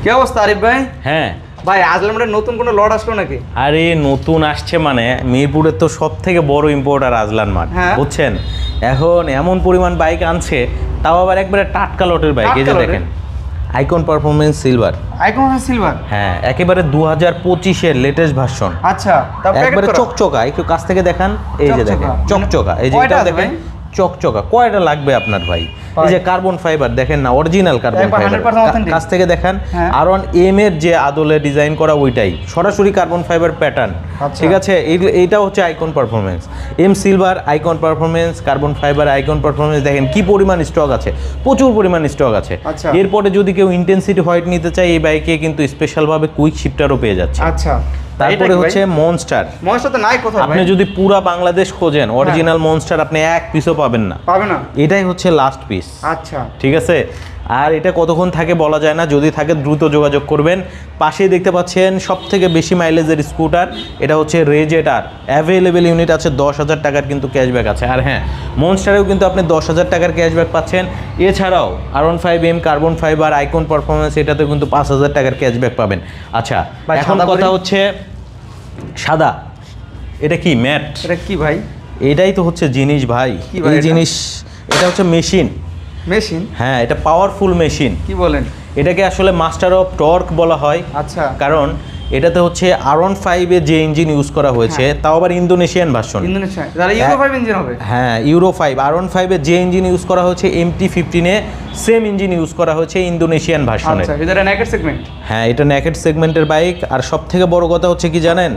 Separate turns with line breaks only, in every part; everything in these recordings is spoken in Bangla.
কি অবস্থা আরিফ ভাই?
হ্যাঁ
ভাই আজলান মার্টের নতুন কোনো লট আসলো নাকি?
আরে নতুন আসছে মানে মিরপুরের তো সব থেকে বড় ইম্পোর্টার আজলান মার্ট, বুঝছেন? এখন এমন পরিমাণ বাইক আনছে, তাও আবার একবারে টাটকা লটের বাইক। এই যে দেখেন icon performance silver.
Icon silver?
হ্যাঁ, একেবারে 2025-এর লেটেস্ট ভার্সন।
আচ্ছা,
একবারে চকচকা। একটু কাছ থেকে দেখান, এই যে দেখেন চকচকা। এই যে এটা দেখেন চকচকা। কয়টা লাগবে আপনার ভাই? এই যে কার্বন ফাইবার দেখেন না, অরিজিনাল কার্বন ফাইবার। কাছ থেকে দেখেন R1 M এর যে আদলে ডিজাইন করা ওইটাই সরাসরি কার্বন ফাইবার প্যাটার্ন। ঠিক আছে, এইটা হচ্ছে icon performance. M silver icon performance, carbon fibre icon performance. দেখেন কি পরিমাণ স্টক আছে, প্রচুর পরিমাণ স্টক আছে। এরপরে যদি কেউ ইন্টেন্সিটি হোয়াইট নিতে চায়, এই বাইকে কিন্তু স্পেশাল ভাবে কুইক শিফটারও পেয়ে যাচ্ছে।
আচ্ছা,
তারপরে হচ্ছে মনস্টার।
মনস্টার তো নাই কোথাও।
আপনি যদি পুরা বাংলাদেশ খোঁজেন অরিজিনাল মনস্টার আপনি এক পিসও পাবেন না।
পাবেন না,
এটাই হচ্ছে লাস্ট পিস।
আচ্ছা,
ঠিক আছে। আর এটা কতক্ষণ থাকে বলা যায় না, যদি থাকে দ্রুত যোগাযোগ করবেন। পাশেই দেখতে পাচ্ছেন সব থেকে বেশি মাইলেজের স্কুটার, এটা হচ্ছে রেজেটার। অ্যাভেলেবেল ইউনিট আছে, 10,000 টাকার কিন্তু ক্যাশব্যাক আছে। আর হ্যাঁ, মনস্টারেও কিন্তু আপনি 10,000 টাকার ক্যাশব্যাক পাচ্ছেন। এছাড়াও R1 5M carbon fibre icon performance, এটাতে কিন্তু 5,000 টাকার ক্যাশব্যাক পাবেন। আচ্ছা, এখন কথা হচ্ছে সাদা, এটা কি ম্যাট?
এটা কি ভাই?
এটাই তো হচ্ছে জিনিস ভাই। এই জিনিস, এটা হচ্ছে মেশিন।
মেশিন?
হ্যাঁ, এটা পাওয়ারফুল মেশিন।
কি বলেন?
এটাকে আসলে মাস্টার অফ টর্ক বলা হয়।
আচ্ছা,
কারণ এটাতে হচ্ছে R1 5 এ যে ইঞ্জিন ইউজ করা হয়েছে, তাও আবার ইন্দোনেশিয়ান ভার্সন।
ইন্দোনেশিয়া, তাহলে ইউরো 5 ইঞ্জিন হবে?
হ্যাঁ, ইউরো 5। R1 5 এ যে ইঞ্জিন ইউজ করা হয়েছে MT-15 এ সেম ইঞ্জিন ইউজ করা হয়েছে ইন্দোনেশিয়ান ভার্সনে।
আচ্ছা, এটা নেকেড সেগমেন্ট?
হ্যাঁ, এটা নেকেড সেগমেন্টের বাইক। আর সবথেকে বড় কথা হচ্ছে কি জানেন,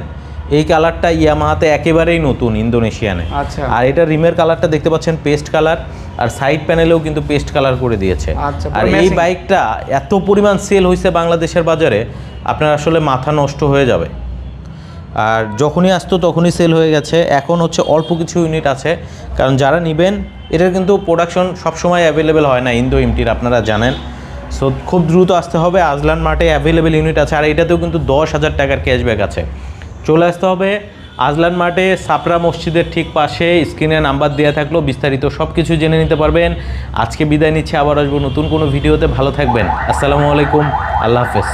এই কালারটা ইয়ামাহাতে একেবারেই নতুন ইন্দোনেশিয়ানে।
আচ্ছা,
আর এটা রিমের কালারটা দেখতে পাচ্ছেন পেস্ট কালার, আর সাইড প্যানেলেও কিন্তু পেস্ট কালার করে দিয়েছে।
আচ্ছা,
আর এই বাইকটা এত পরিমাণ সেল হয়েছে বাংলাদেশের বাজারে, আপনার আসলে মাথা নষ্ট হয়ে যাবে। আর যখনই আসতো তখনই সেল হয়ে গেছে। এখন হচ্ছে অল্প কিছু ইউনিট আছে, কারণ যারা নেবেন, এটার কিন্তু প্রোডাকশন সবসময় অ্যাভেলেবেল হয় না ইন্দো এমটির, আপনারা জানেন। সো খুব দ্রুত আসতে হবে। আজলান মার্টে অ্যাভেলেবেল ইউনিট আছে। আর এটাতেও কিন্তু 10,000 টাকার ক্যাশব্যাক আছে। চলে আসতে হবে আজলান মার্টে, সাপরা মসজিদের ঠিক পাশে। স্ক্রিনে নাম্বার দেওয়া থাকলো, বিস্তারিত সব কিছু জেনে নিতে পারবেন। আজকে বিদায় নিচ্ছে, আবার আসবো নতুন কোনো ভিডিওতে। ভালো থাকবেন। আসসালামু আলাইকুম, আল্লাহ হাফেজ।